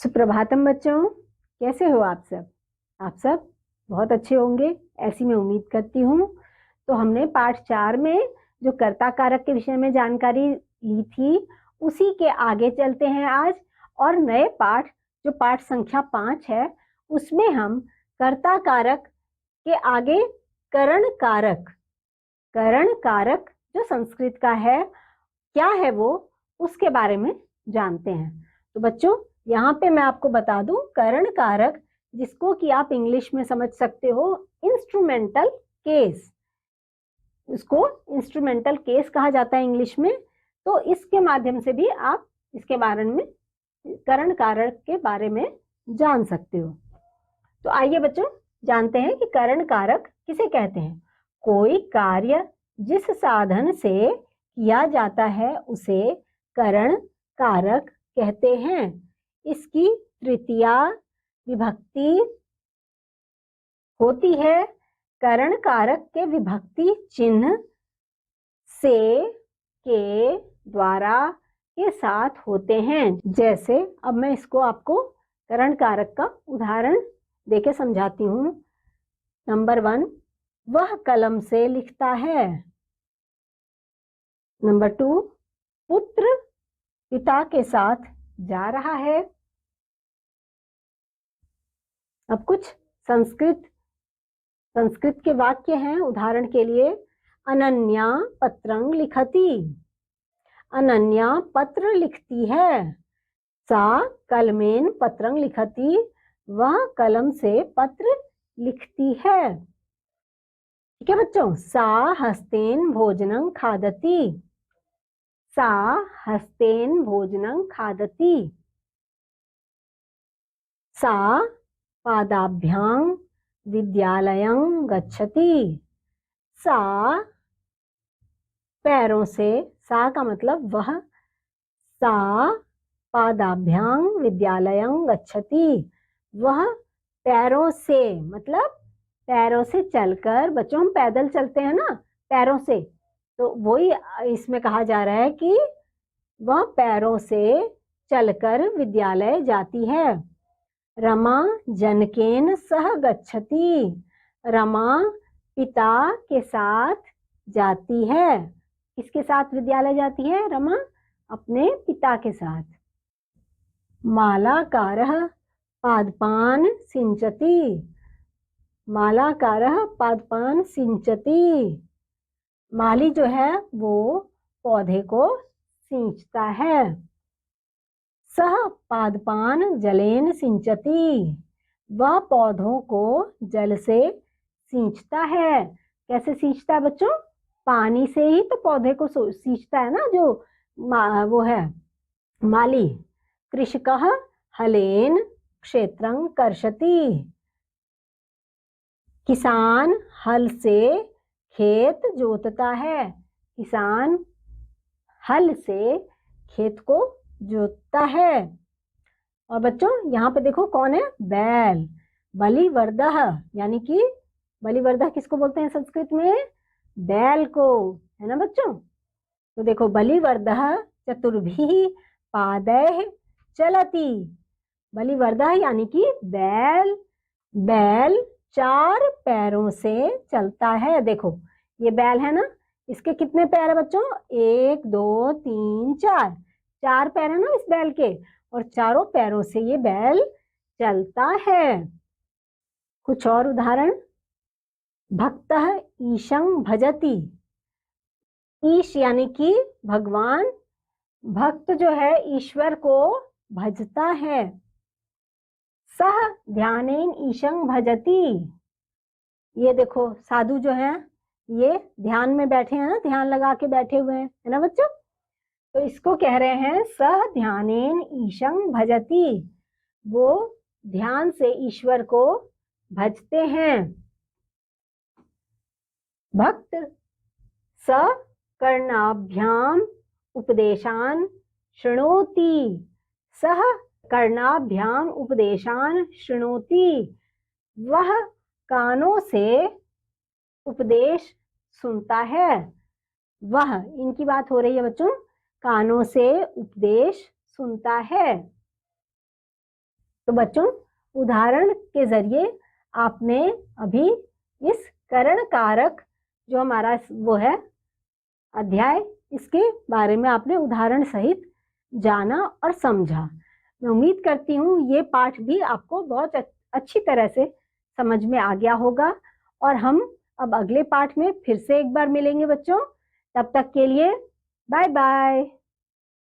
सुप्रभातम बच्चों, कैसे हो आप सब? आप सब बहुत अच्छे होंगे, ऐसी मैं उम्मीद करती हूँ। तो हमने पाठ 4 में जो कर्ता कारक के विषय में जानकारी ली थी, उसी के आगे चलते हैं आज। और नए पाठ, जो पाठ संख्या 5 है, उसमें हम कर्ता कारक के आगे करण कारक जो संस्कृत का है, क्या है वो, उसके बारे में जानते हैं। तो बच्चों, यहाँ पे मैं आपको बता दूं, करण कारक, जिसको कि आप इंग्लिश में समझ सकते हो इंस्ट्रूमेंटल केस, उसको इंस्ट्रूमेंटल केस कहा जाता है इंग्लिश में। तो इसके माध्यम से भी आप इसके बारे में, करण कारक के बारे में जान सकते हो। तो आइए बच्चों, जानते हैं कि करण कारक किसे कहते हैं। कोई कार्य जिस साधन से किया जाता है उसे करण कारक कहते हैं। इसकी तृतीया विभक्ति होती है। करण कारक के विभक्ति चिन्ह से, के, द्वारा के साथ होते हैं। जैसे अब मैं इसको आपको करण कारक का उदाहरण देके समझाती हूँ। नंबर 1, वह कलम से लिखता है। नंबर 2, पुत्र पिता के साथ जा रहा है। अब कुछ संस्कृत के वाक्य हैं। उदाहरण के लिए, अनन्या पत्रं लिखति। अनन्या पत्र लिखती है। सा कलमेन पत्रं लिखति। वह कलम से पत्र लिखती है। ठीक है बच्चों। सा हस्तेन भोजनं खादति। सा हस्तेन भोजनं खादति। सा पादाभ्यां विद्यालयं गच्छति। सा पैरों से, सा का मतलब वह, सा पादाभ्यां विद्यालयं गच्छति। वह पैरों से, मतलब पैरों से चलकर, बच्चों हम पैदल चलते हैं ना पैरों से, तो वही इसमें कहा जा रहा है कि वह पैरों से चलकर विद्यालय जाती है। रमा जनकेन सह गच्छति। रमा पिता के साथ जाती है। किसके साथ विद्यालय जाती है रमा? अपने पिता के साथ। मालाकारः पादपान सिंचति। मालाकारः पादपान सिंचति। माली जो है वो पौधे को सींचता है। सह पादपान जलेन सिंचति। वह पौधों को जल से सींचता है। कैसे सींचता है बच्चों? पानी से ही तो पौधे को सींचता है ना, जो वो है माली। कृषकः हलेन क्षेत्रं कर्षति। किसान हल से खेत जोतता है। किसान हल से खेत को जोतता है। और बच्चों यहाँ पे देखो कौन है? बैल। बलिवर्दः, यानी कि बलिवर्दः किसको बोलते हैं संस्कृत में? बैल को, है ना बच्चों। तो देखो, बलिवर्दः चतुर्भिः पादैः चलति। बलिवर्दः यानी कि बैल, बैल 4 पैरों से चलता है। देखो ये बैल है ना, इसके कितने पैर है बच्चों? 1 2 3 4, 4 पैर है ना इस बैल के, और चारों पैरों से ये बैल चलता है। कुछ और उदाहरण। भक्तः ईशं भजति। ईश यानी कि भगवान, भक्त जो है ईश्वर को भजता है। सह ध्यानेन ईशं भजति। ये देखो साधु जो है, ये ध्यान में बैठे हैं ना, ध्यान लगा के बैठे हुए हैं, है ना बच्चों। तो इसको कह रहे हैं सह ध्यानेन ईशं भजति। वो ध्यान से ईश्वर को भजते हैं। भक्त स कर्णाभ्याम उपदेशान शृणोति। सह कर्णाभ्याम उपदेशान शृणोति। वह कानों से उपदेश सुनता है। वह, इनकी बात हो रही है बच्चों, कानों से उपदेश सुनता है। तो बच्चों, उदाहरण के जरिए आपने अभी इस करण कारक जो हमारा वो है अध्याय, इसके बारे में आपने उदाहरण सहित जाना और समझा। मैं उम्मीद करती हूँ ये पाठ भी आपको बहुत अच्छी तरह से समझ में आ गया होगा। और हम अब अगले पाठ में फिर से एक बार मिलेंगे बच्चों। तब तक के लिए बाय बाय।